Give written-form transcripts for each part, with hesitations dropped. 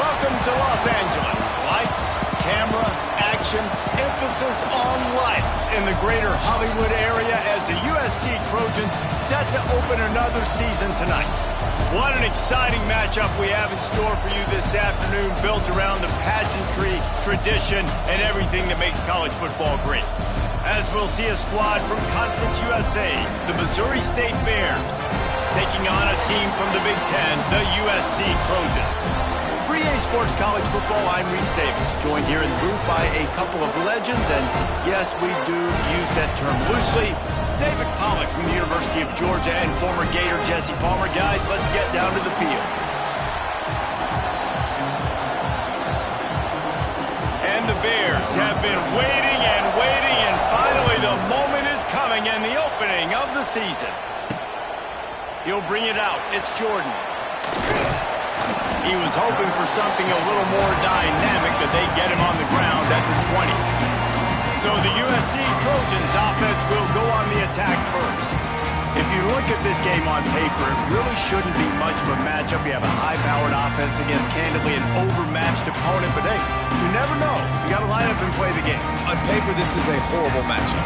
Welcome to Los Angeles. Lights, camera, action, emphasis on lights in the greater Hollywood area as the USC Trojans set to open another season tonight. What an exciting matchup we have in store for you this afternoon, built around the pageantry, tradition, and everything that makes college football great. As we'll see a squad from Conference USA, the Missouri State Bears, taking on a team from the Big Ten, the USC Trojans. For EA Sports College Football, I'm Reese Davis, joined here in the booth by a couple of legends, and yes, we do use that term loosely. David Pollack from the University of Georgia and former Gator Jesse Palmer. Guys, let's get down to the field. And the Bears have been waiting, and finally the moment is coming and the opening of the season. He'll bring it out. It's Jordan. He was hoping for something a little more dynamic, but they get him on the ground at the 20. So the USC Trojans offense will go on the attack first. If you look at this game on paper, it really shouldn't be much of a matchup. You have a high-powered offense against, candidly, an overmatched opponent. But hey, you never know. You got to line up and play the game. On paper, this is a horrible matchup.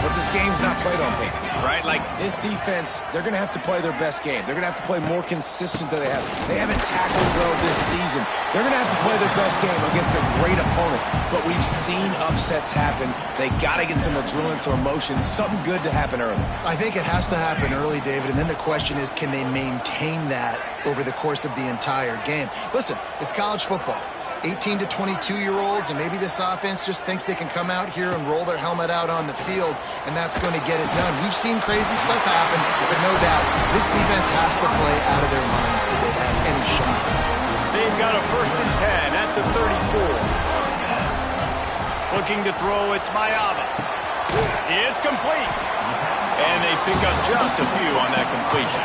But this game's not played on paper, right? Like, this defense, they're going to have to play their best game. They're going to have to play more consistent than they have. They haven't tackled well this season. They're going to have to play their best game against a great opponent. But we've seen upsets happen. They got to get some adrenaline, some emotion, something good to happen early. I think it has to happen early, David, and then the question is, can they maintain that over the course of the entire game? Listen, it's college football. 18 to 22-year-olds, and maybe this offense just thinks they can come out here and roll their helmet out on the field, and that's going to get it done. We've seen crazy stuff happen, but no doubt, this defense has to play out of their minds today to have any shot. They've got a 1st and 10 at the 34. Looking to throw, it's Mayava. It's complete. And they pick up just a few on that completion.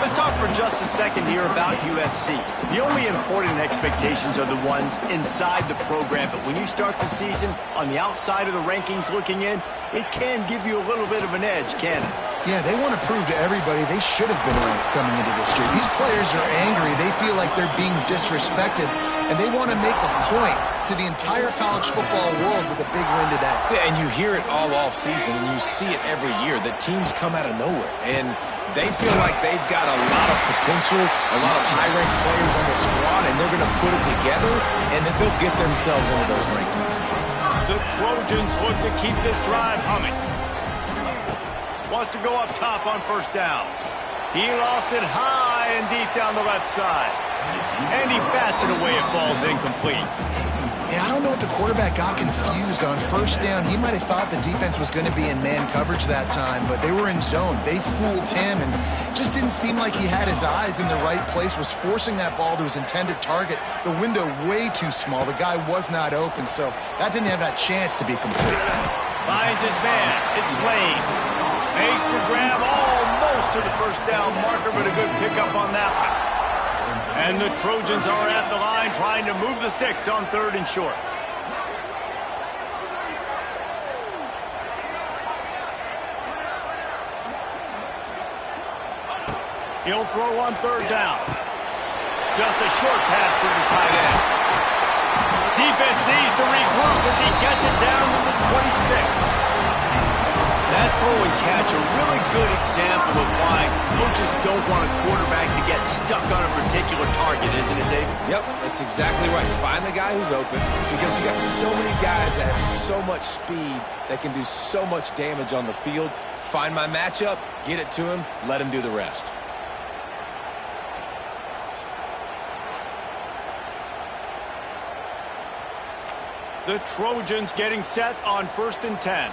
Let's talk for just a second here about USC. The only important expectations are the ones inside the program, but when you start the season on the outside of the rankings looking in, it can give you a little bit of an edge, can it? Yeah, they want to prove to everybody they should have been ranked coming into this year. These players are angry. They feel like they're being disrespected, and they want to make a point to the entire college football world with a big win today. Yeah, and you hear it all off season, and you see it every year, that teams come out of nowhere, and they feel like they've got a lot of potential, a lot of high-ranked players on the squad, and they're going to put it together, and that they'll get themselves into those rankings. The Trojans look to keep this drive humming. Wants to go up top on 1st down. He lost it high and deep down the left side. And he bats it away. It falls incomplete. Yeah, I don't know if the quarterback got confused on 1st down. He might have thought the defense was going to be in man coverage that time, but they were in zone. They fooled him, and it just didn't seem like he had his eyes in the right place, was forcing that ball to his intended target. The window way too small. The guy was not open, so that didn't have that chance to be complete. Finds his man. It's Lane. Makes the grab almost to the 1st down marker, but a good pickup on that one. And the Trojans are at the line trying to move the sticks on 3rd and short. He'll throw on 3rd down. Just a short pass to the tight end. Defense needs to regroup as he gets it down to the 26. That throw and catch, a really good example of why coaches don't want a quarterback to get stuck on a particular target, isn't it, Dave? Yep, that's exactly right. Find the guy who's open, because you got so many guys that have so much speed that can do so much damage on the field. Find my matchup, get it to him, let him do the rest. The Trojans getting set on 1st and 10.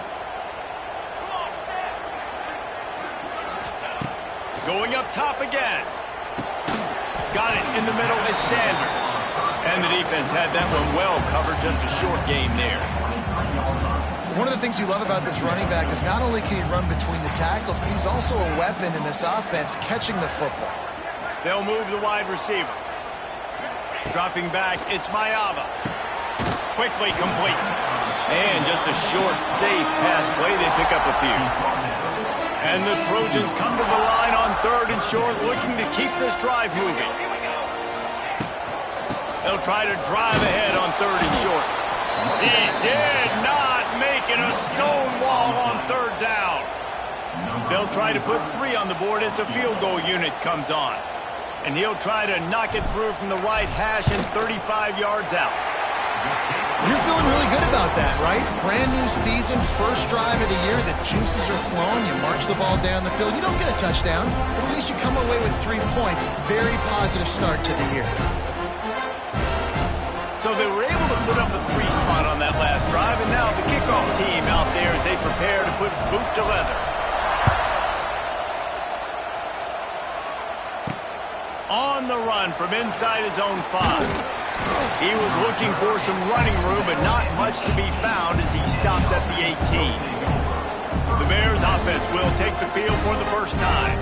Going up top again. Got it in the middle. It's Sanders. And the defense had that one well covered. Just a short game there. One of the things you love about this running back is not only can he run between the tackles, but he's also a weapon in this offense catching the football. They'll move the wide receiver. Dropping back, it's Mayava. Quickly complete. And just a short, safe pass play. They pick up a few. And the Trojans come to the line on 3rd and short, looking to keep this drive moving. They'll try to drive ahead on 3rd and short. He did not make it a stone wall on 3rd down. They'll try to put 3 on the board as the field goal unit comes on. And he'll try to knock it through from the right hash and 35 yards out. You're feeling really good about that, right? Brand new season, first drive of the year, the juices are flowing, you march the ball down the field. You don't get a touchdown, but at least you come away with 3 points. Very positive start to the year. So they were able to put up a 3 spot on that last drive, and now the kickoff team out there as they prepare to put boot to leather. On the run from inside his own 5. He was looking for some running room, but not much to be found as he stopped at the 18. The Bears offense will take the field for the first time.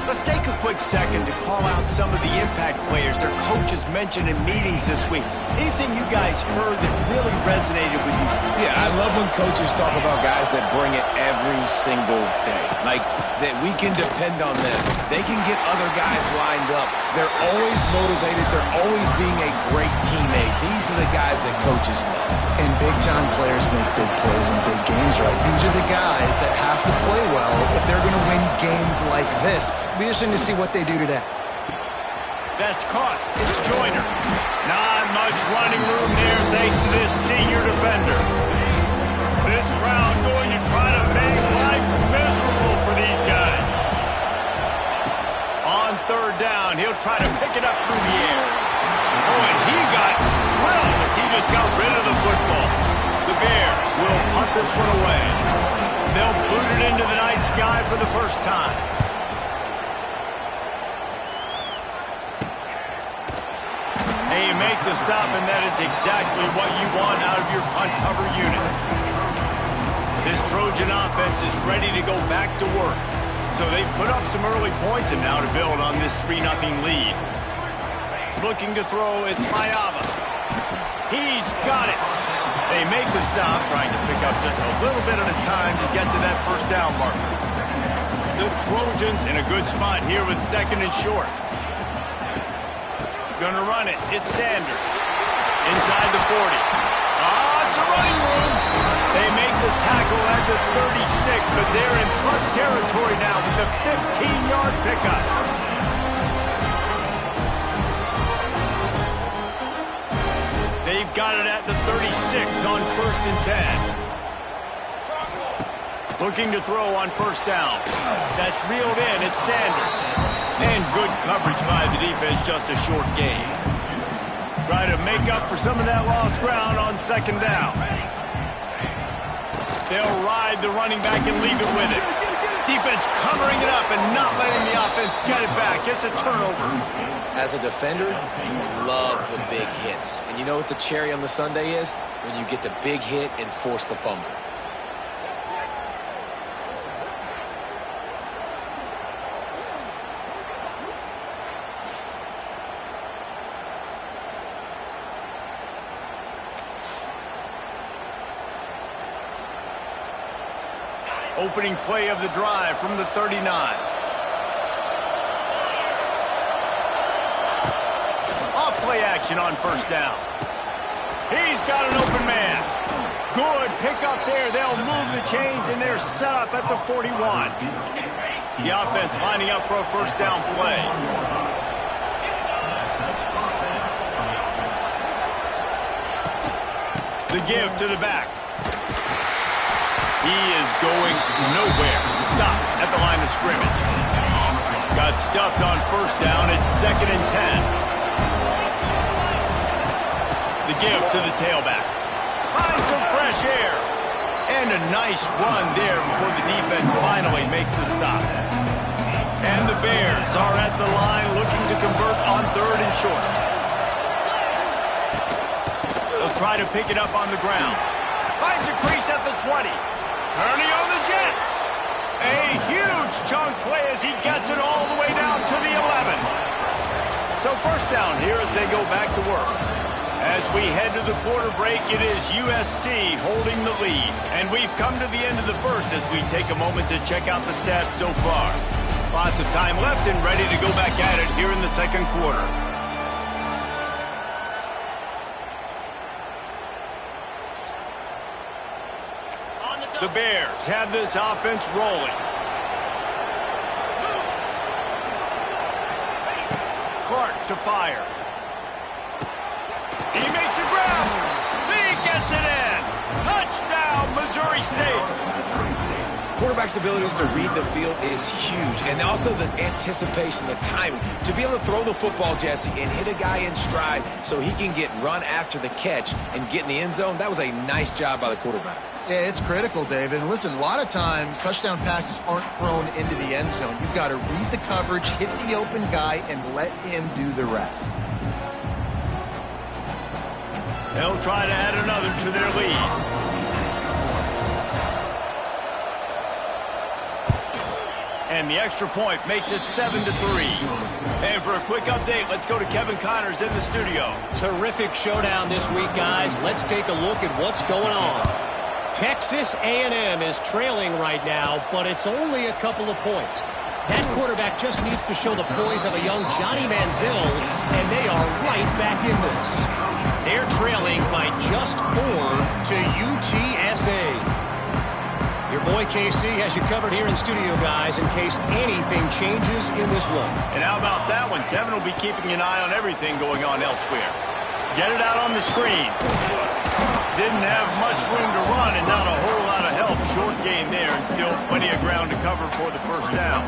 Let's take a quick second to call out some of the impact players their coaches mentioned in meetings this week. Anything you guys heard that really resonated with you? Yeah, I love when coaches talk about guys that bring it every single day. Like, that we can depend on them. They can get other guys lined up. They're always motivated. They're always being a great teammate. These are the guys that coaches love. And big-time players make big plays in big games, right? These are the guys that have to play well if they're going to win games like this. It'll be interesting to see what they do today. That's caught. It's Joyner. Not much running room there thanks to this senior defender. This crowd going to try to make life miserable for these guys. On 3rd down, he'll try to pick it up through the air. Oh, and he got drilled as he just got rid of the football. The Bears will punt this one away. They'll boot it into the night sky for the first time. Hey, you make the stop, and that is exactly what you want out of your punt cover unit. This Trojan offense is ready to go back to work. So they've put up some early points, and now to build on this 3-0 lead. Looking to throw, it's Mayava. He's got it. They make the stop, trying to pick up just a little bit at a time to get to that first down marker. The Trojans in a good spot here with 2nd and short. Gonna run it. It's Sanders. Inside the 40. It's a running room. They make the tackle at the 36, but they're in plus territory now with a 15-yard pickup. They've got it at the 36 on 1st and 10. Looking to throw on 1st down. That's reeled in. It's Sanders. And good coverage by the defense, just a short gain. Try to make up for some of that lost ground on 2nd down. They'll ride the running back and leave it with it. Defense covering it up and not letting the offense get it back. It's a turnover. As a defender, you love the big hits. And you know what the cherry on the sundae is? When you get the big hit and force the fumble. Opening play of the drive from the 39. Off play action on 1st down. He's got an open man. Good pickup there. They'll move the chains, and they're set up at the 41. The offense lining up for a 1st down play. The give to the back. He is going nowhere. Stop at the line of scrimmage. Got stuffed on 1st down. It's 2nd and 10. The give to the tailback. Find some fresh air. And a nice run there before the defense finally makes the stop. And the Bears are at the line looking to convert on 3rd and short. They'll try to pick it up on the ground. Finds a crease at the 20. Turning on the Jets. A huge chunk play as he gets it all the way down to the 11. So 1st down here as they go back to work. As we head to the quarter break, it is USC holding the lead. And we've come to the end of the first as we take a moment to check out the stats so far. Lots of time left and ready to go back at it here in the 2nd quarter. The Bears have this offense rolling. Clark to fire. He makes a grab. He gets it in. Touchdown, Missouri State. Quarterback's abilities to read the field is huge, and also the anticipation, the timing. To be able to throw the football, Jesse, and hit a guy in stride so he can get run after the catch and get in the end zone, that was a nice job by the quarterback. Yeah, it's critical, David. And listen, a lot of times touchdown passes aren't thrown into the end zone. You've got to read the coverage, hit the open guy, and let him do the rest. They'll try to add another to their lead. And the extra point makes it 7-3. And for a quick update, let's go to Kevin Connors in the studio. Terrific showdown this week, guys. Let's take a look at what's going on. Texas A&M is trailing right now, but it's only a couple of points. That quarterback just needs to show the poise of a young Johnny Manziel, and they are right back in this. They're trailing by just 4 to UTSA. Your boy KC has you covered here in studio, guys, in case anything changes in this one. And how about that one? Kevin will be keeping an eye on everything going on elsewhere. Get it out on the screen. Didn't have much room to run and not a whole lot of help. Short game there and still plenty of ground to cover for the first down.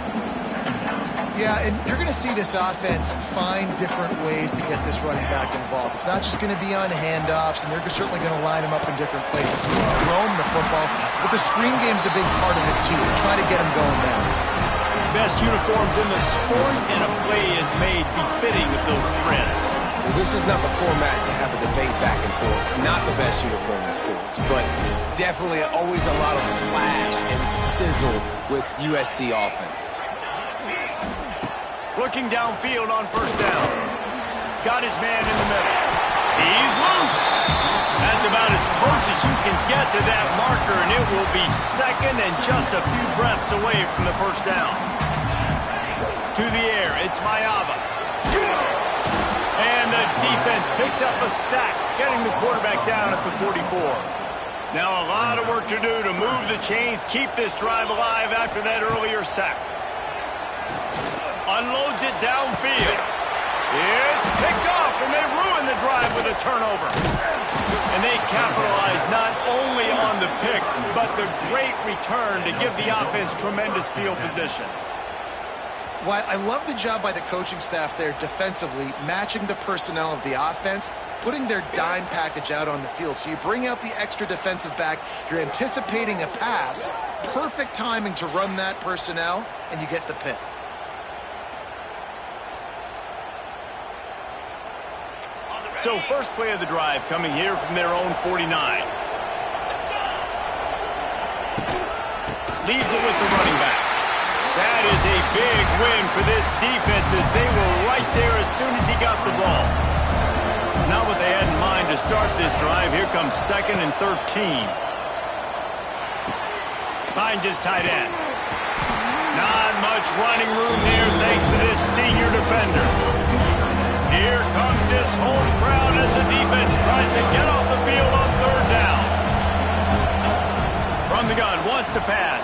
Yeah, and you're going to see this offense find different ways to get this running back involved. It's not just going to be on handoffs, and they're certainly going to line him up in different places. You can roam the football, but the screen game's a big part of it, too. Try to get him going there. Best uniforms in the sport, and a play is made befitting of those threads. Well, this is not the format to have a debate back and forth. Not the best uniform in sports, but definitely always a lot of flash and sizzle with USC offenses. Looking downfield on first down. Got his man in the middle. He's loose. That's about as close as you can get to that marker, and it will be second and just a few breaths away from the first down. To the air, it's Mayava. And the defense picks up a sack, getting the quarterback down at the 44. Now a lot of work to do to move the chains, keep this drive alive after that earlier sack. Unloads it downfield. It's picked off, and they ruin the drive with a turnover. And they capitalize not only on the pick, but the great return to give the offense tremendous field position. Well, I love the job by the coaching staff there defensively, matching the personnel of the offense, putting their dime package out on the field. So you bring out the extra defensive back, you're anticipating a pass, perfect timing to run that personnel, and you get the pick. So first play of the drive coming here from their own 49. Leaves it with the running back. That is a big win for this defense as they were right there as soon as he got the ball. Not what they had in mind to start this drive. Here comes 2nd and 13. Finds his tight end. Not much running room there thanks to this senior defender. Here comes this home crowd as the defense tries to get off the field on third down. From the gun, wants to pass.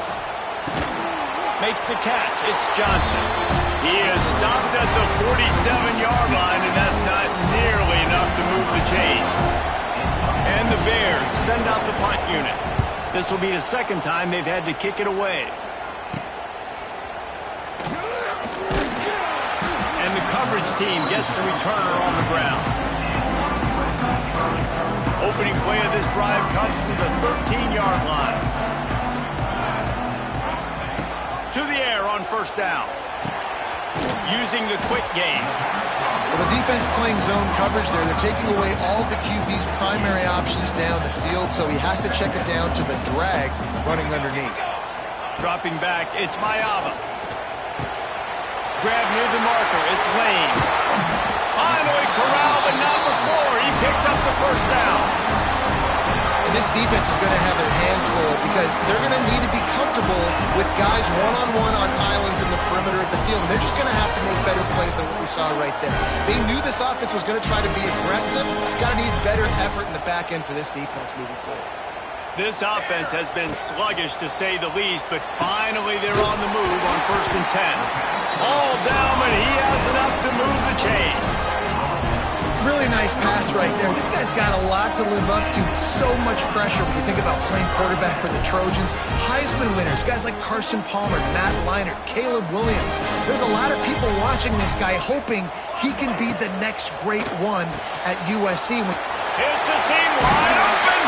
Makes the catch. It's Johnson. He is stopped at the 47-yard line, and that's not nearly enough to move the chains. And the Bears send out the punt unit. This will be the second time they've had to kick it away. And the coverage team gets the returner on the ground. Opening play of this drive comes from the 13-yard line. To the air on first down. Using the quick game. Well, the defense playing zone coverage there. They're taking away all of the QB's primary options down the field, so he has to check it down to the drag running underneath. Dropping back, it's Mayava. Grab near the marker, it's Lane. Finally corralled, but not before. He picks up the first down. And this defense is going to have their hands full because they're going to need to be comfortable with guys one-on-one on islands in the perimeter of the field. And they're just going to have to make better plays than what we saw right there. They knew this offense was going to try to be aggressive. Got to need better effort in the back end for this defense moving forward. This offense has been sluggish, to say the least, but finally they're on the move on 1st and 10. All down, but he has enough to move the chains. Really nice pass right there. This guy's got a lot to live up to. So much pressure when you think about playing quarterback for the Trojans. Heisman winners, guys like Carson Palmer, Matt Leinart, Caleb Williams. There's a lot of people watching this guy hoping he can be the next great one at USC. It's a seam wide open.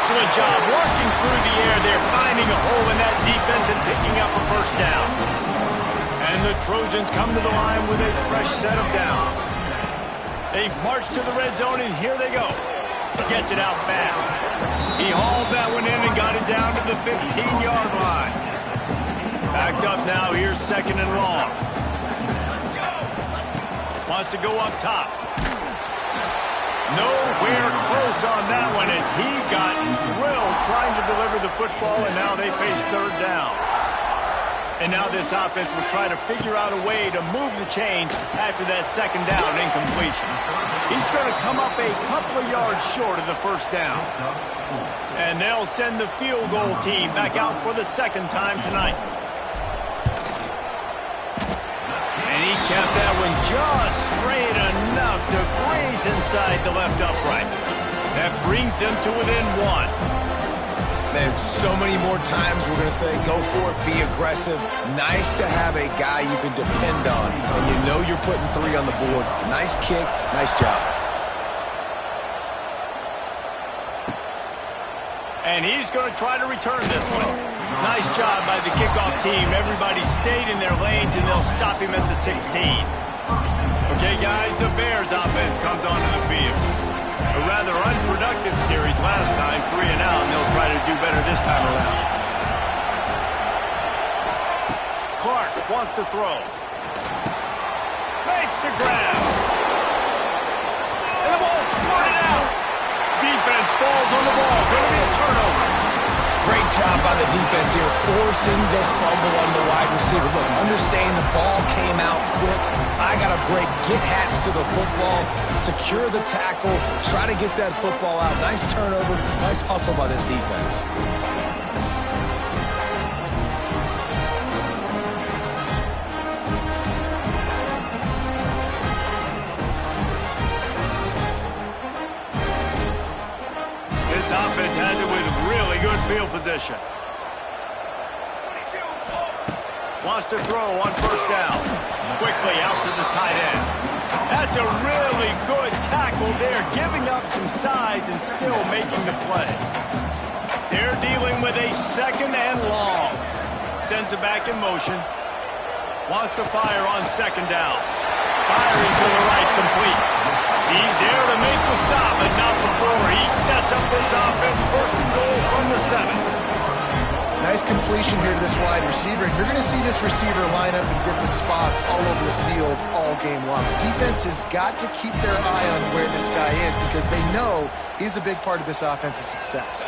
Excellent job working through the air there, finding a hole in that defense and picking up a 1st down. And the Trojans come to the line with a fresh set of downs. They march to the red zone, and here they go. Gets it out fast. He hauled that one in and got it down to the 15-yard line. Backed up now. Here's 2nd and long. Wants to go up top. Nowhere close on that one as he got drilled trying to deliver the football, and now they face 3rd down. And now this offense will try to figure out a way to move the chains after that 2nd down incompletion. He's going to come up a couple of yards short of the 1st down. And they'll send the field goal team back out for the 2nd time tonight. And he kept that one just straight enough to graze inside the left upright. That brings them to within 1. Man, so many more times we're going to say, go for it, be aggressive. Nice to have a guy you can depend on, and you know you're putting 3 on the board. Nice kick, nice job. And he's going to try to return this one. Nice job by the kickoff team. Everybody stayed in their lanes, and they'll stop him at the 16. Okay, guys, the Bears offense comes onto the field. A rather unproductive series last time, 3 and out, and they'll try to do better this time around. Clark wants to throw. Makes the grab. And the ball squirted out. Defense falls on the ball. Going to be a turnover. Great job by the defense here, forcing the fumble on the wide receiver. Look, understand the ball came out quick. I got to break, get hats to the football, secure the tackle, try to get that football out. Nice turnover, nice hustle by this defense. This offense has it with really good field position. Wants to throw on 1st down. Quickly out to the tight end. That's a really good tackle there, giving up some size and still making the play. They're dealing with a 2nd and long. Sends it back in motion. Wants to fire on 2nd down. Firing to the right, complete. He's there to make the stop, but not before he sets up this offense. 1st and goal from the 7. Nice completion here to this wide receiver. You're going to see this receiver line up in different spots all over the field all game long. Defense has got to keep their eye on where this guy is because they know he's a big part of this offense's success.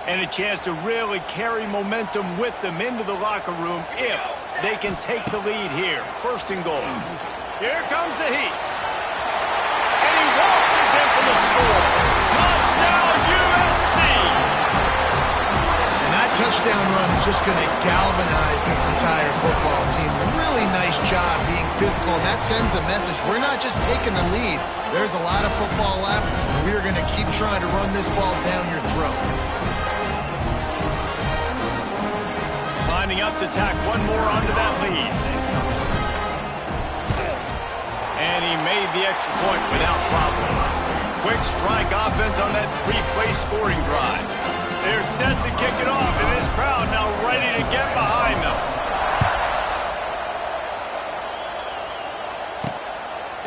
And a chance to really carry momentum with them into the locker room if they can take the lead here. 1st and goal. Here comes the heat. And he waltzes in for the score. Touchdown, USC! And that touchdown run is just going to galvanize this entire football team. A really nice job being physical, and that sends a message. We're not just taking the lead. There's a lot of football left, and we are going to keep trying to run this ball down your throat. Lining up to tack one more onto that lead. And he made the extra point without problem. Quick strike offense on that 3-play scoring drive. They're set to kick it off, and this crowd now ready to get behind them.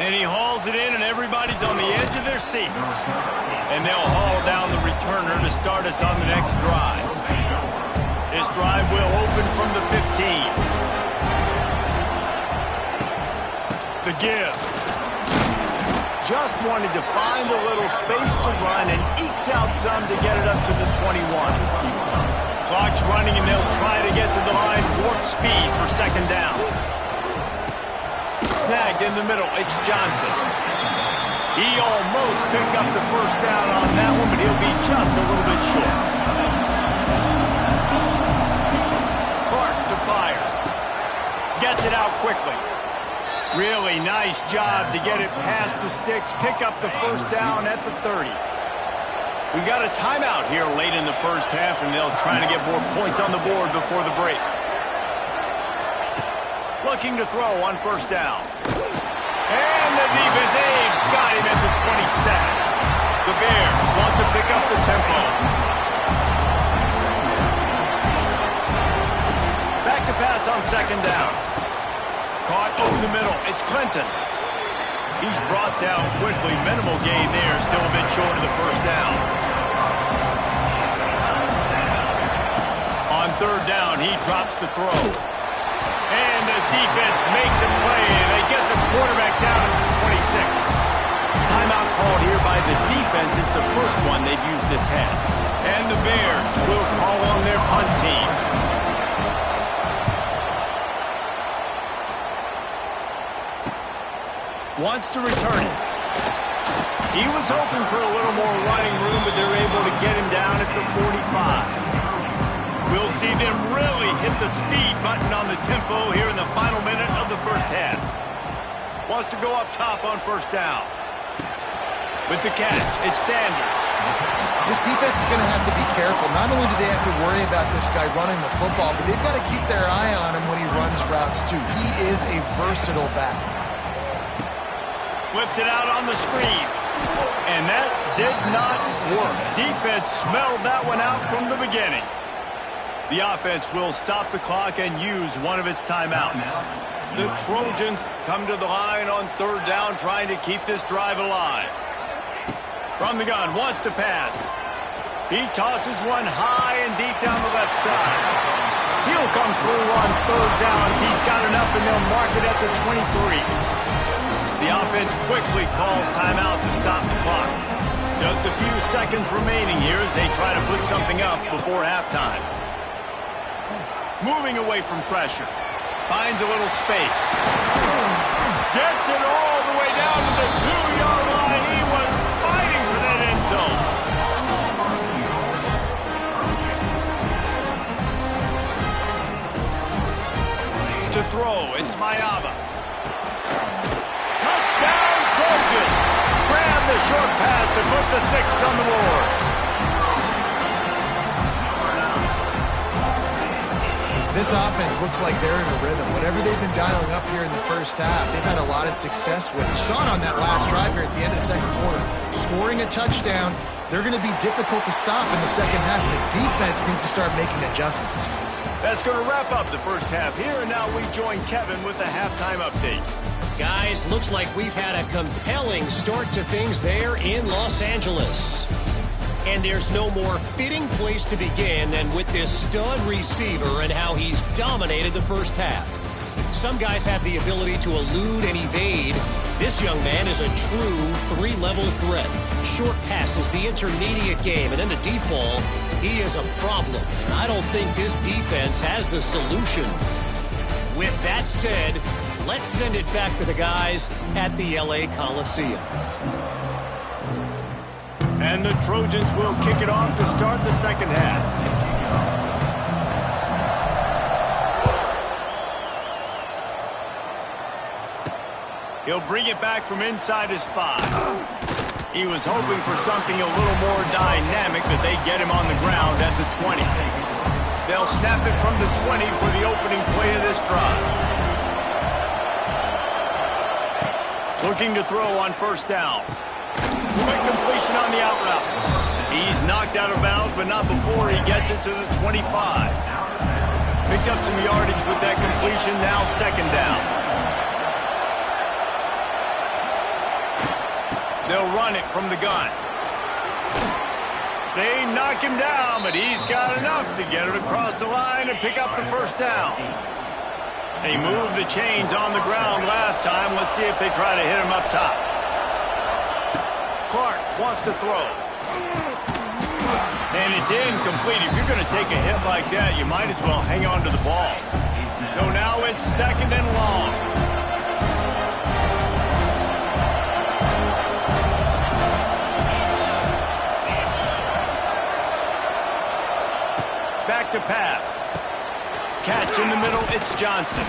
And he hauls it in, and everybody's on the edge of their seats. And they'll haul down the returner to start us on the next drive. This drive will open from the 15. The give. Just wanted to find a little space to run and ekes out some to get it up to the 21. Clock's running, and they'll try to get to the line. Warp speed for second down. Snagged in the middle. It's Johnson. He almost picked up the first down on that one, but he'll be just a little bit short. Clark to fire. Gets it out quickly. Really nice job to get it past the sticks, pick up the first down at the 30. We got a timeout here late in the first half, and they'll try to get more points on the board before the break. Looking to throw on first down. And the defense, they've got him at the 27. The Bears want to pick up the tempo. Back to pass on second down. Caught over the middle. It's Clinton. He's brought down quickly. Minimal gain there. Still a bit short of the first down. On third down, he drops the throw. And the defense makes a play, and they get the quarterback down to the 26. Timeout called here by the defense. It's the first one they've used this half. And the Bears will call on their punt team. Wants to return it. He was hoping for a little more running room, but they're able to get him down at the 45. We'll see them really hit the speed button on the tempo here in the final minute of the first half. Wants to go up top on first down. With the catch, it's Sanders. This defense is going to have to be careful. Not only do they have to worry about this guy running the football, but they've got to keep their eye on him when he runs routes too. He is a versatile back. Flips it out on the screen. And that did not work. Defense smelled that one out from the beginning. The offense will stop the clock and use one of its timeouts. The Trojans come to the line on third down, trying to keep this drive alive. From the gun, wants to pass. He tosses one high and deep down the left side. He'll come through on third downs. He's got enough, and they'll mark it at the 23. The offense quickly calls timeout to stop the clock. Just a few seconds remaining here as they try to put something up before halftime. Moving away from pressure. Finds a little space. Gets it all the way down to the 2-yard line. He was fighting for that end zone. To throw, it's Mayava. Touchdown, Trojans. Grab the short pass to put the 6 on the board. This offense looks like they're in a rhythm. Whatever they've been dialing up here in the first half, they've had a lot of success with. You saw it on that last drive here at the end of the second quarter. Scoring a touchdown, they're going to be difficult to stop in the second half. The defense needs to start making adjustments. That's going to wrap up the first half here, and now we join Kevin with the halftime update. Guys, looks like we've had a compelling start to things there in Los Angeles. And there's no more fitting place to begin than with this stud receiver and how he's dominated the first half. Some guys have the ability to elude and evade. This young man is a true 3-level threat. Short passes, the intermediate game, and then the deep ball, he is a problem. And I don't think this defense has the solution. With that said, let's send it back to the guys at the LA Coliseum. And the Trojans will kick it off to start the second half. He'll bring it back from inside his 5. He was hoping for something a little more dynamic, but they get him on the ground at the 20. They'll snap it from the 20 for the opening play of this drive. Looking to throw on first down. Quick completion on the out route. He's knocked out of bounds, but not before he gets it to the 25. Picked up some yardage with that completion, now second down. They'll run it from the gun. They knock him down, but he's got enough to get it across the line and pick up the first down. They moved the chains on the ground last time. Let's see if they try to hit him up top. Clark wants to throw. And it's incomplete. If you're going to take a hit like that, you might as well hang on to the ball. So now it's 2nd and long. Back to pass. Catch in the middle, it's Johnson.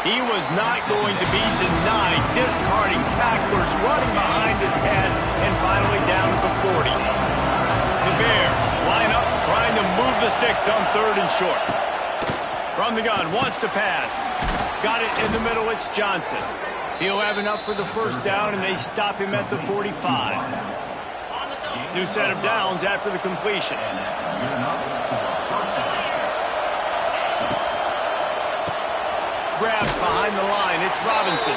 He was not going to be denied, discarding tacklers, running behind his pads, and finally down to the 40. The Bears line up, trying to move the sticks on 3rd and short. From the gun, wants to pass. Got it in the middle, it's Johnson. He'll have enough for the 1st down, and they stop him at the 45. New set of downs after the completion. Grabs behind the line, it's Robinson.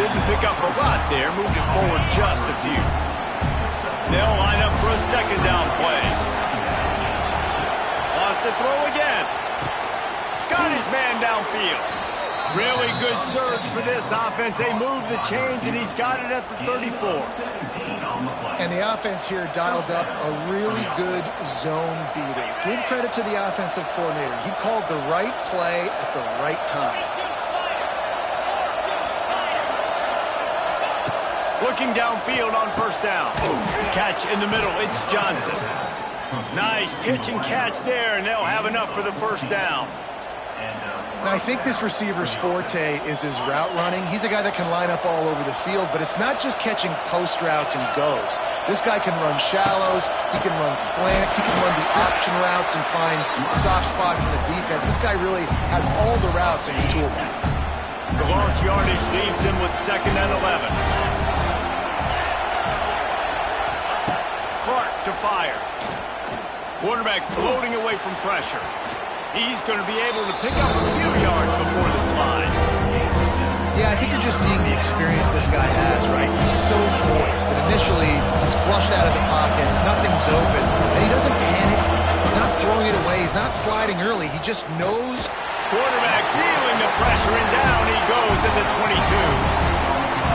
Didn't pick up a lot there, moved it forward just a few. They'll line up for a 2nd down play. Wants to throw again. Got his man downfield. Really good surge for this offense. They move the chains, and he's got it at the 34. And the offense here dialed up a really good zone beater. Give credit to the offensive coordinator. He called the right play at the right time. Looking downfield on 1st down. Catch in the middle, it's Johnson. Nice pitch and catch there, and they'll have enough for the 1st down. Now, I think this receiver's forte is his route running. He's a guy that can line up all over the field, but it's not just catching post routes and goes. This guy can run shallows, he can run slants, he can run the option routes and find soft spots in the defense. This guy really has all the routes in his toolbox. The lost yardage leaves him with 2nd and 11. Clark to fire. Quarterback floating away from pressure. He's going to be able to pick up a few yards before the slide. Yeah, I think you're just seeing the experience this guy has, right? He's so poised that initially he's flushed out of the pocket, nothing's open, and he doesn't panic. He's not throwing it away. He's not sliding early. He just knows. Quarterback feeling the pressure, and down he goes at the 22.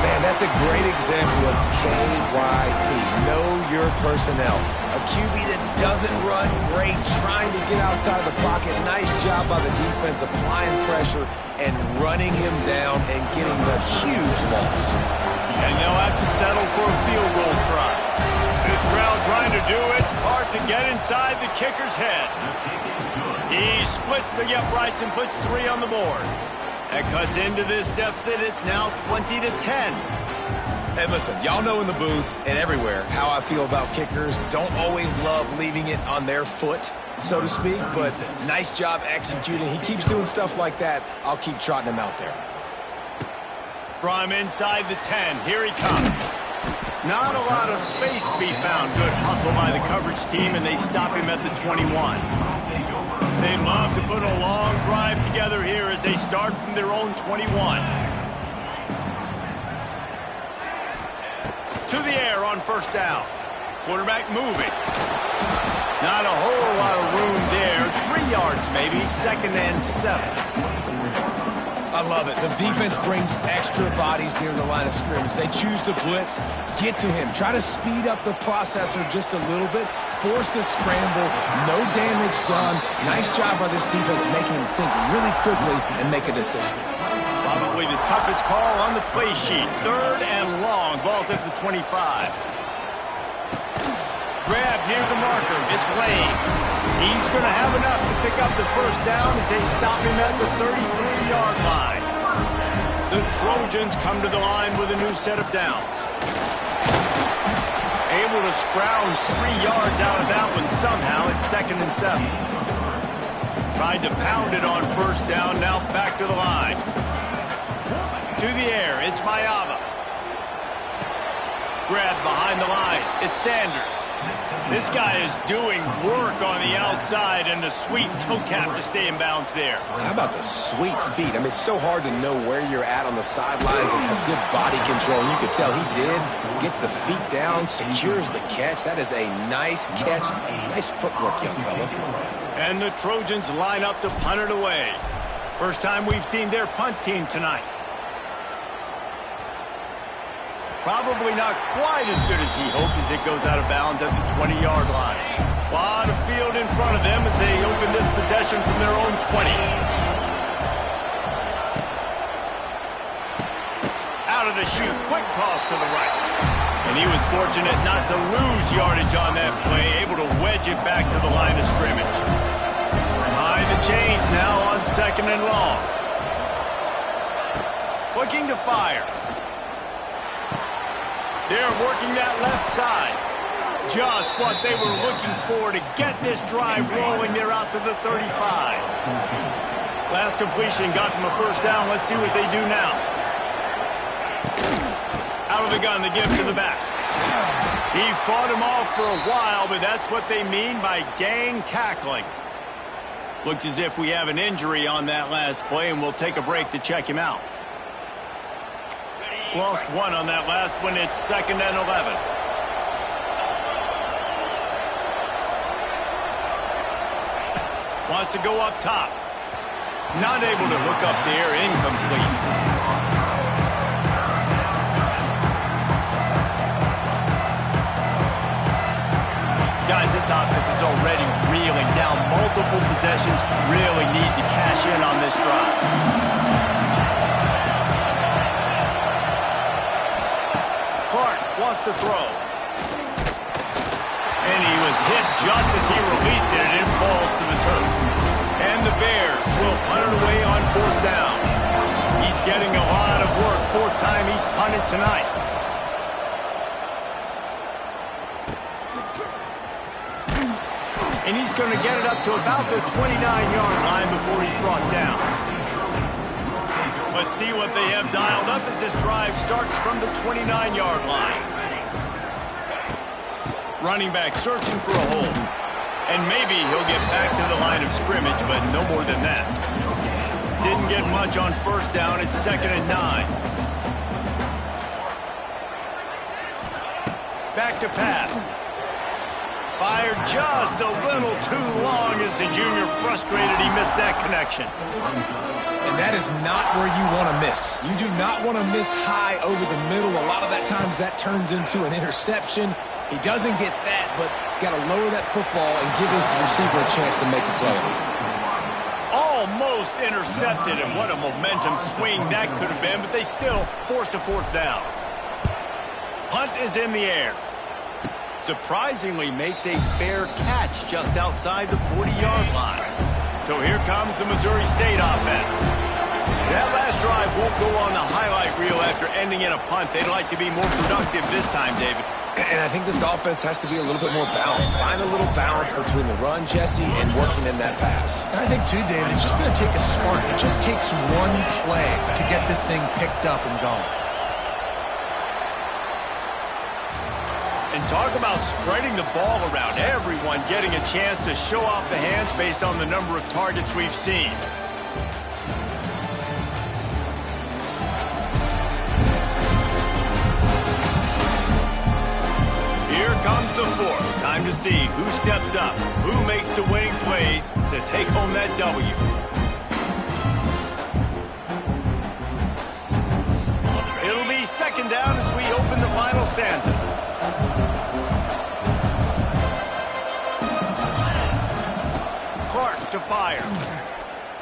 Man, that's a great example of KYP. Know your personnel. A QB that doesn't run great, trying to get outside the pocket. Nice job by the defense applying pressure and running him down and getting the huge loss. And they'll have to settle for a field goal try. This crowd trying to do its part to get inside the kicker's head. He splits the uprights and puts 3 on the board. That cuts into this deficit. It's now 20-10. And listen, y'all know in the booth and everywhere how I feel about kickers. Don't always love leaving it on their foot, so to speak, but nice job executing. He keeps doing stuff like that. I'll keep trotting him out there. From inside the 10, here he comes. Not a lot of space to be found. Good hustle by the coverage team, and they stop him at the 21. They love to put a long drive together here as they start from their own 21. To the air on 1st down. Quarterback moving. Not a whole lot of room there. 3 yards maybe. 2nd and 7. I love it. The defense brings extra bodies near the line of scrimmage. They choose to blitz, get to him, try to speed up the processor just a little bit, force the scramble, no damage done. Nice job by this defense making him think really quickly and make a decision. Probably the toughest call on the play sheet. 3rd and long. Ball's at the 25. Grab near the marker. It's Lane. He's going to have enough to pick up the 1st down as they stop him at the 33-yard line. The Trojans come to the line with a new set of downs. Able to scrounge 3 yards out of that one somehow. It's 2nd and 7. Tried to pound it on 1st down. Now back to the line. To the air. It's Mayava. Grab behind the line. It's Sanders. This guy is doing work on the outside, and the sweet toe tap to stay in bounds there. How about the sweet feet? I mean, it's so hard to know where you're at on the sidelines and have good body control. You could tell he did. Gets the feet down, secures the catch. That is a nice catch. Nice footwork, young fella. And the Trojans line up to punt it away. First time we've seen their punt team tonight. Probably not quite as good as he hoped as it goes out of bounds at the 20-yard line. A lot of field in front of them as they open this possession from their own 20. Out of the chute, quick toss to the right. And he was fortunate not to lose yardage on that play, able to wedge it back to the line of scrimmage. Behind the chains now on 2nd and long. Looking to fire. They're working that left side. Just what they were looking for to get this drive rolling. They're out to the 35. Last completion got them a first down. Let's see what they do now. Out of the gun, they give to the back. He fought him off for a while, but that's what they mean by gang tackling. Looks as if we have an injury on that last play, and we'll take a break to check him out. Lost one on that last one. It's 2nd and 11. Wants to go up top. Not able to hook up there. Incomplete. Guys, this offense is already reeling down multiple possessions. Really need to cash in on this drive. Clark wants to throw. And he was hit just as he released it, and it falls to the turf. And the Bears will punt it away on 4th down. He's getting a lot of work. 4th time he's punted tonight. And he's going to get it up to about the 29-yard line before he's brought down. Let's see what they have dialed up as this drive starts from the 29-yard line. Running back searching for a hole. And maybe he'll get back to the line of scrimmage, but no more than that. Didn't get much on 1st down. It's 2nd and 9. Back to pass. Fired just a little too long as the junior frustrated he missed that connection. And that is not where you want to miss. You do not want to miss high over the middle. A lot of that times that turns into an interception. He doesn't get that, but he's got to lower that football and give his receiver a chance to make a play. Almost intercepted, and what a momentum swing that could have been, but they still force a 4th down. Punt is in the air. Surprisingly makes a fair catch just outside the 40-yard line. So here comes the Missouri State offense. That last drive won't go on the highlight reel after ending in a punt. They'd like to be more productive this time, David. And I think this offense has to be a little bit more balanced. Find a little balance between the run, Jesse, and working in that pass. And I think, too, David, it's just going to take a spark. It just takes one play to get this thing picked up and going. And talk about spreading the ball around. Everyone getting a chance to show off the hands based on the number of targets we've seen. Here comes the 4th. Time to see who steps up, who makes the winning plays to take home that W. It'll be 2nd down as we open the final stanza. Clark to fire.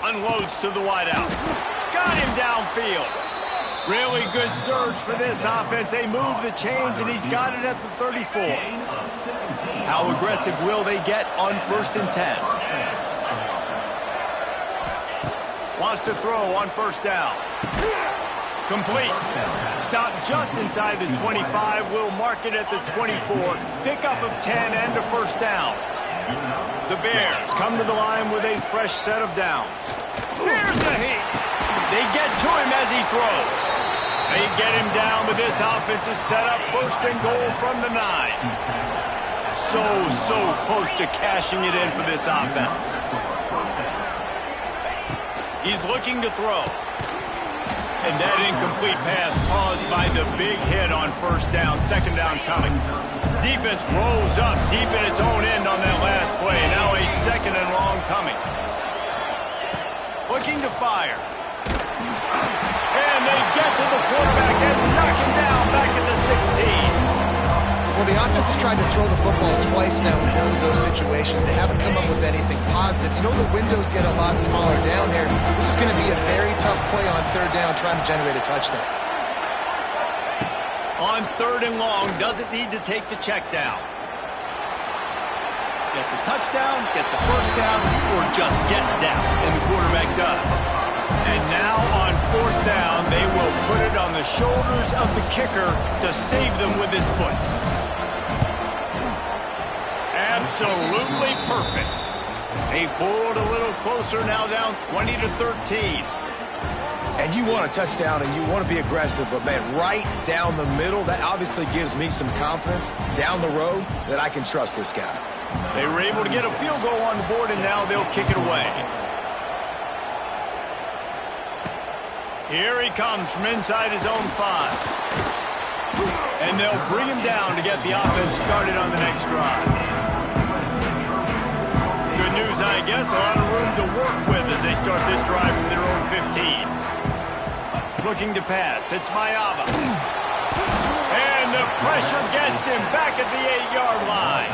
Unloads to the wideout. Got him downfield. Really good surge for this offense. They move the chains, and he's got it at the 34. How aggressive will they get on 1st and 10? Wants to throw on 1st down. Complete. Stop just inside the 25. Will mark it at the 24. Pickup of 10 and a 1st down. The Bears come to the line with a fresh set of downs. There's the heat. They get to him as he throws. They get him down, but this offense is set up 1st and goal from the 9. So close to cashing it in for this offense. He's looking to throw. And that incomplete pass caused by the big hit on 1st down. 2nd down coming. Defense rolls up deep in its own end on that last play. Now a 2nd and long coming. Looking to fire. And they get to the quarterback and knock him down back at the 16. Well, the offense has tried to throw the football twice now in both of those situations. They haven't come up with anything positive. You know the windows get a lot smaller down here. This is going to be a very tough play on third down trying to generate a touchdown. On 3rd and long, doesn't need to take the check down. Get the touchdown, get the first down, or just get down, and the quarterback does. And now on 4th down, they will put it on the shoulders of the kicker to save them with his foot. Absolutely perfect. They pulled a little closer, now down 20-13. And you want a touchdown and you want to be aggressive, but, man, right down the middle, that obviously gives me some confidence down the road that I can trust this guy. They were able to get a field goal on the board, and now they'll kick it away. Here he comes from inside his own 5. And they'll bring him down to get the offense started on the next drive. Good news, I guess, a lot of room to work with as they start this drive from their own 15. Looking to pass, it's Mayava. And the pressure gets him back at the 8-yard line.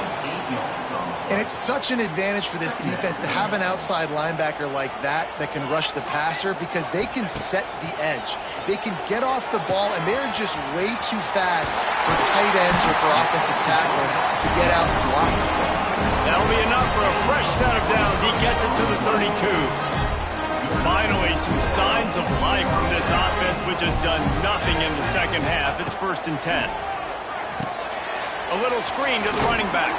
And it's such an advantage for this defense to have an outside linebacker like that can rush the passer because they can set the edge. They can get off the ball, and they're just way too fast for tight ends or for offensive tackles to get out and block. That'll be enough for a fresh set of downs. He gets it to the 32. Finally, some signs of life from this offense, which has done nothing in the second half. It's 1st and 10. A little screen to the running back.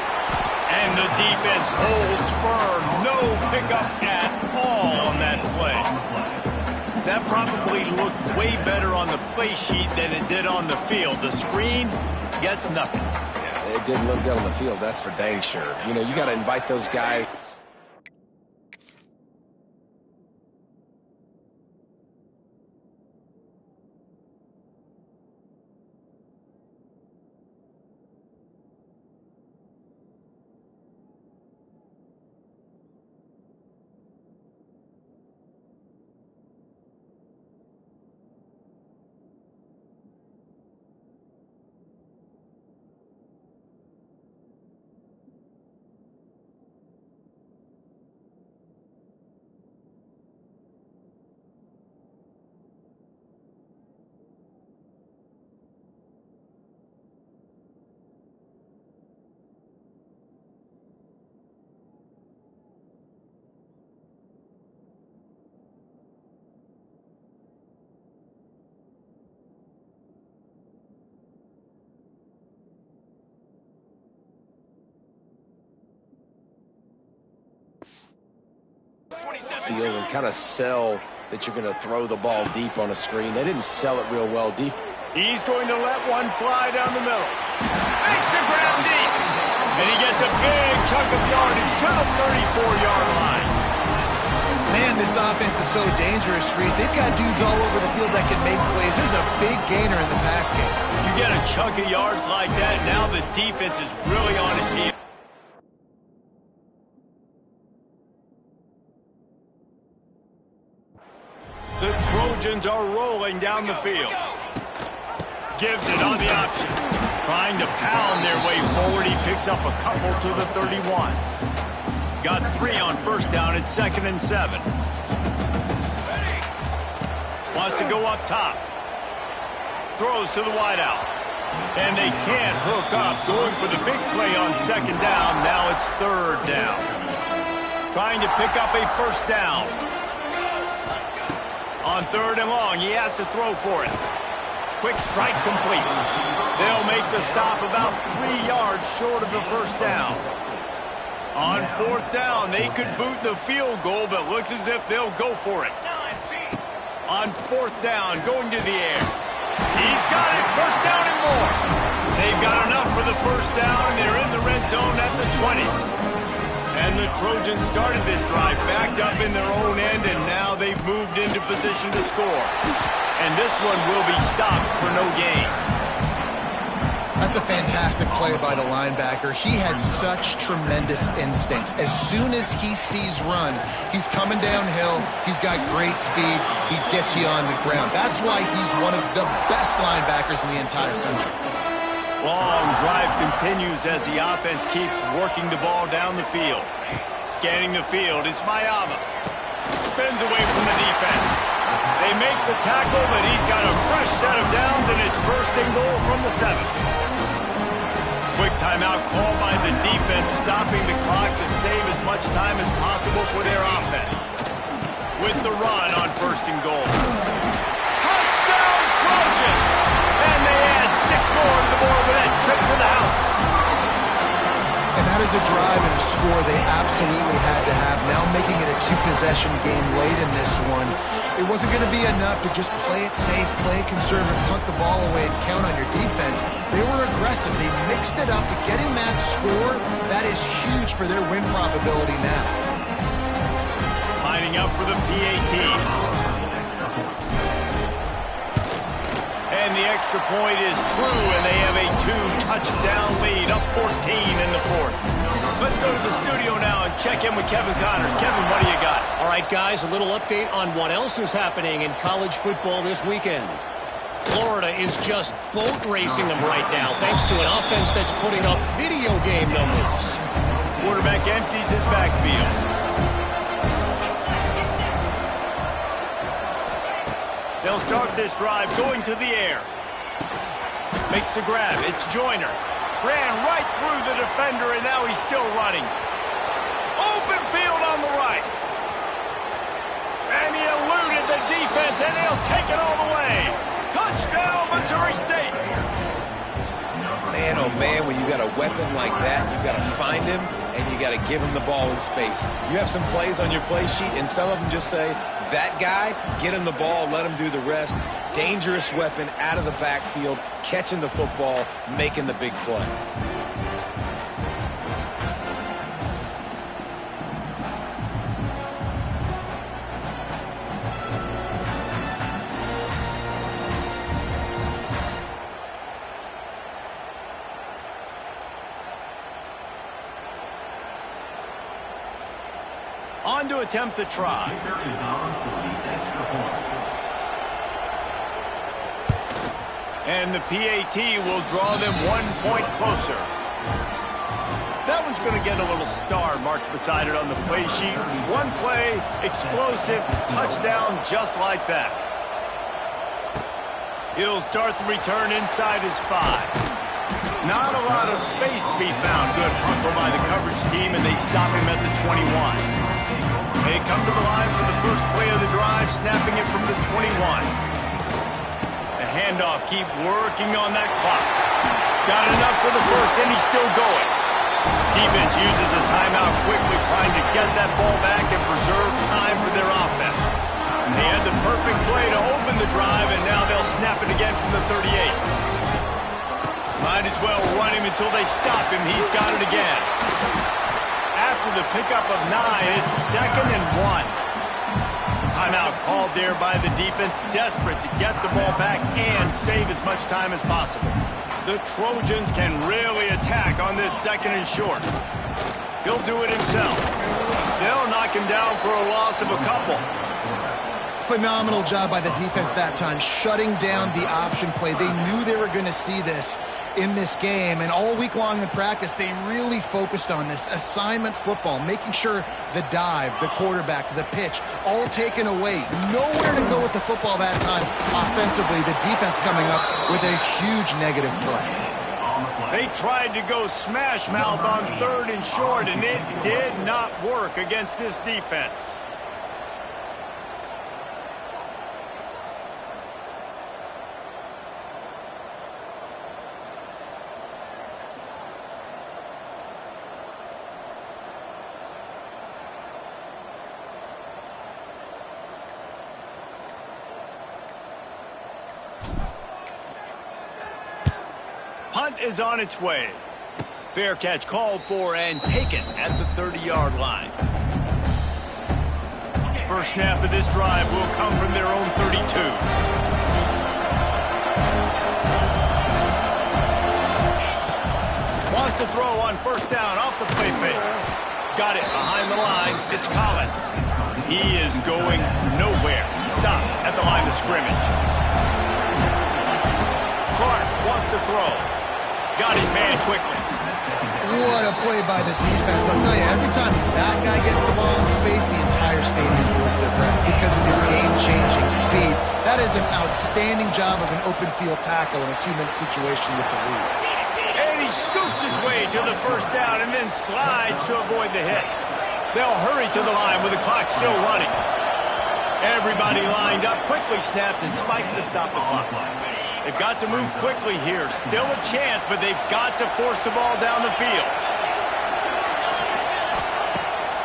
And the defense holds firm. No pickup at all on that play. That probably looked way better on the play sheet than it did on the field. The screen gets nothing. Yeah, it didn't look good on the field, that's for dang sure. You know, you got to invite those guys. Field and kind of sell that you're going to throw the ball deep on a screen. They didn't sell it real well. He's going to let one fly down the middle. Makes the grab deep. And he gets a big chunk of yardage to the 34-yard line. Man, this offense is so dangerous, Reese. They've got dudes all over the field that can make plays. There's a big gainer in the pass game. You get a chunk of yards like that, now the defense is really on its heels. The Trojans are rolling down the field. Gives it on the option. Trying to pound their way forward. He picks up a couple to the 31. Got 3 on 1st down. It's 2nd and 7. Wants to go up top. Throws to the wideout. And they can't hook up. Going for the big play on 2nd down. Now it's 3rd down. Trying to pick up a 1st down. On 3rd and long, he has to throw for it. Quick strike complete. They'll make the stop about 3 yards short of the 1st down. On 4th down, they could boot the field goal, but looks as if they'll go for it. On 4th down, going to the air. He's got it. 1st down and more. They've got enough for the 1st down, and they're in the red zone at the 20. And the Trojans started this drive backed up in their own end, and now they've moved into position to score. And this one will be stopped for no gain. That's a fantastic play by the linebacker. He has such tremendous instincts. As soon as he sees run, he's coming downhill. He's got great speed. He gets you on the ground. That's why he's one of the best linebackers in the entire country. Long drive continues as the offense keeps working the ball down the field. Scanning the field, it's Mayava. Spins away from the defense. They make the tackle, but he's got a fresh set of downs, and it's first and goal from the 7. Quick timeout called by the defense, stopping the clock to save as much time as possible for their offense. With the run on first and goal. Touchdown, Trojans! And they add 6 more to the board with that trip to the house. And that is a drive and a score they absolutely had to have. Now making it a 2-possession game late in this one. It wasn't going to be enough to just play it safe, play it conservative, punt the ball away, and count on your defense. They were aggressive. They mixed it up. But getting that score, that is huge for their win probability now. Lining up for the PAT. And the extra point is true, and they have a 2-touchdown lead, up 14 in the 4th. Let's go to the studio now and check in with Kevin Connors. Kevin, what do you got? All right, guys, a little update on what else is happening in college football this weekend. Florida is just boat racing them right now, thanks to an offense that's putting up video game numbers. Quarterback empties his backfield. They'll start this drive going to the air. Makes the grab. It's Joyner. Ran right through the defender, and now he's still running. Open field on the right. And he eluded the defense, and he'll take it all the way. Touchdown, Missouri State. Man, oh man, when you got a weapon like that, you got to find him, and you got to give him the ball in space. You have some plays on your play sheet, and some of them just say, that guy, get him the ball, let him do the rest. Dangerous weapon out of the backfield, catching the football, making the big play. On to attempt the try. And the PAT will draw them 1 point closer. That one's going to get a little star marked beside it on the play sheet. One play, explosive, touchdown just like that. He'll start the return inside his 5. Not a lot of space to be found. Good hustle by the coverage team, and they stop him at the 21. They come to the line for the first play of the drive, snapping it from the 21. The handoff, keep working on that clock. Got enough for the first, and he's still going. Defense uses a timeout quickly, trying to get that ball back and preserve time for their offense. They had the perfect play to open the drive, and now they'll snap it again from the 38. Might as well run him until they stop him. He's got it again. After the pickup of 9, it's 2nd and 1. Timeout called there by the defense, desperate to get the ball back and save as much time as possible. The Trojans can really attack on this 2nd and short. He'll do it himself. They'll knock him down for a loss of a couple. Phenomenal job by the defense that time, shutting down the option play. They knew they were going to see this in this game, and all week long in practice, they really focused on this assignment football, making sure the dive, the quarterback, the pitch, all taken away. Nowhere to go with the football that time offensively. The defense coming up with a huge negative play. They tried to go smash mouth on 3rd and short, and it did not work against this defense. Punt is on its way. Fair catch called for and taken at the 30-yard line. First snap of this drive will come from their own 32. Wants to throw on first down off the play fake. Got it behind the line. It's Collins. He is going nowhere. Stop at the line of scrimmage. Clark wants to throw. got his man quickly. What a play by the defense. I'll tell you, every time that guy gets the ball in space, the entire stadium holds their breath because of his game-changing speed. That is an outstanding job of an open field tackle in a 2-minute situation with the lead. And he scoops his way to the first down and then slides to avoid the hit. They'll hurry to the line with the clock still running. Everybody lined up, quickly snapped and spiked to stop the clock. They've got to move quickly here. Still a chance, but they've got to force the ball down the field.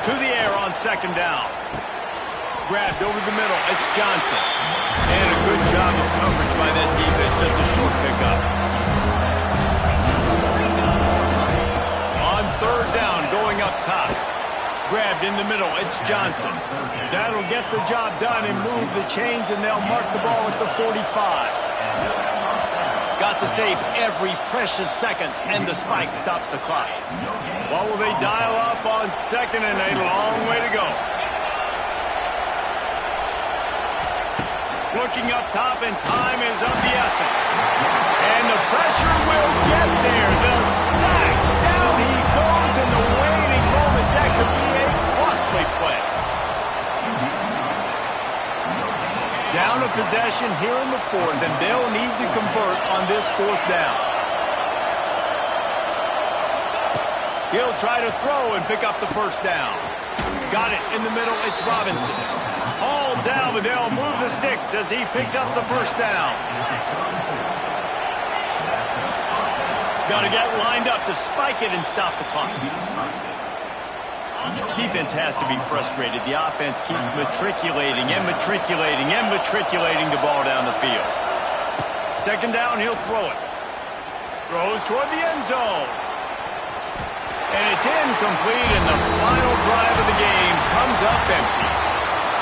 To the air on second down. Grabbed over the middle. It's Johnson. And a good job of coverage by that defense. Just a short pickup. On third down, going up top. Grabbed in the middle. It's Johnson. That'll get the job done and move the chains, and they'll mark the ball at the 45. Got to save every precious second, and the spike stops the clock. What will they dial up on second and a long way to go? Looking up top, and time is of the essence. And the pressure will get there. The sack. Down he goes in the waiting moments. That could be a costly play. Down a possession here in the fourth, and they'll need to convert on this fourth down. He'll try to throw and pick up the first down. Got it in the middle. It's Robinson. Hauled down, but they'll move the sticks as he picks up the first down. Got to get lined up to spike it and stop the clock. Defense has to be frustrated. The offense keeps matriculating and matriculating and matriculating the ball down the field. Second down, he'll throw it. Throws toward the end zone. And it's incomplete, and the final drive of the game comes up empty.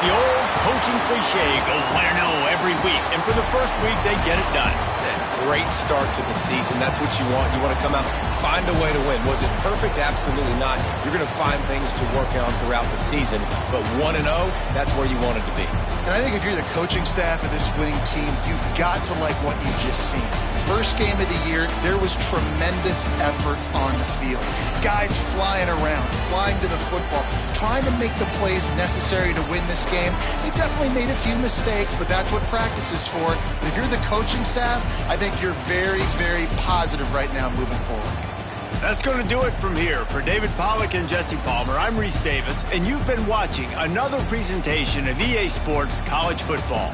The old coaching cliche, go win or no every week. And for the first week, they get it done. Great start to the season. That's what you want. You want to come out, find a way to win. Was it perfect? Absolutely not. You're going to find things to work on throughout the season. But 1-0, that's where you wanted to be. And I think if you're the coaching staff of this winning team, you've got to like what you've just seen. First game of the year, there was tremendous effort on the field. Guys flying around, flying to the football, trying to make the plays necessary to win this game. They definitely made a few mistakes, but that's what practice is for. But if you're the coaching staff, I think you're very, very positive right now moving forward. That's going to do it from here. For David Pollack and Jesse Palmer, I'm Reese Davis, and you've been watching another presentation of EA Sports College Football.